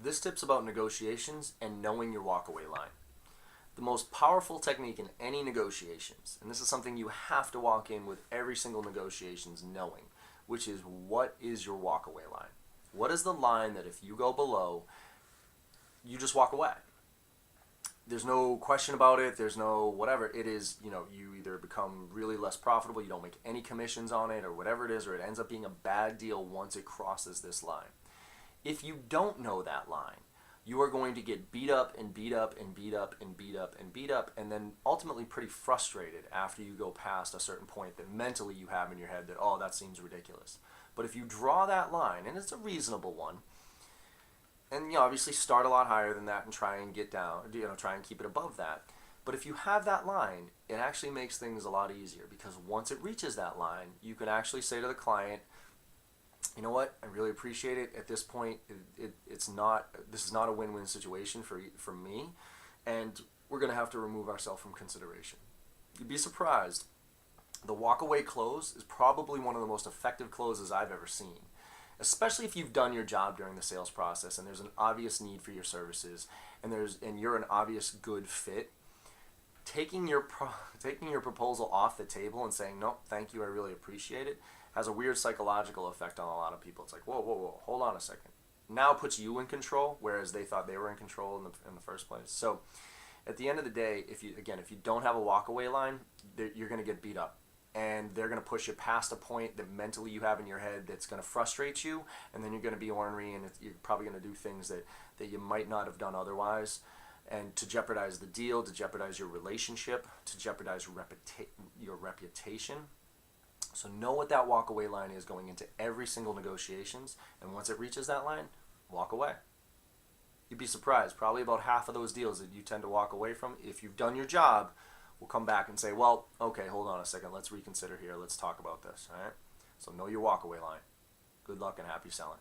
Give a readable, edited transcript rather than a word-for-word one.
This tip's about negotiations and knowing your walkaway line. The most powerful technique in any negotiations, and this is something you have to walk in with every single negotiations knowing, which is what is your walkaway line? What is the line that if you go below, you just walk away? There's no question about it. There's no whatever. It is, you either become really less profitable, you don't make any commissions on it or whatever it is, or it ends up being a bad deal once it crosses this line. If you don't know that line, you are going to get beat up and beat up and beat up and beat up and beat up, and then ultimately pretty frustrated after you go past a certain point that mentally you have in your head that, oh, that seems ridiculous. But if you draw that line, and it's a reasonable one, and obviously start a lot higher than that and try and get down, try and keep it above that. But if you have that line, it actually makes things a lot easier, because once it reaches that line, you can actually say to the client, you know what, I really appreciate it. At this point, this is not a win-win situation for me, and we're going to have to remove ourselves from consideration. You'd be surprised. The walkaway close is probably one of the most effective closes I've ever seen, especially if you've done your job during the sales process and there's an obvious need for your services and you're an obvious good fit. Taking your proposal off the table and saying, no, thank you, I really appreciate it, has a weird psychological effect on a lot of people. It's like, whoa, hold on a second. Now it puts you in control, whereas they thought they were in control in the first place. So at the end of the day, if you don't have a walkaway line, you're going to get beat up. And they're going to push you past a point that mentally you have in your head that's going to frustrate you, and then you're going to be ornery, and you're probably going to do things that you might not have done otherwise, and to jeopardize the deal, to jeopardize your relationship, to jeopardize your reputation. So know what that walkaway line is going into every single negotiations, and once it reaches that line, walk away. You'd be surprised. Probably about half of those deals that you tend to walk away from, if you've done your job, will come back and say, well, okay, hold on a second. Let's reconsider here. Let's talk about this. All right? So know your walkaway line. Good luck and happy selling.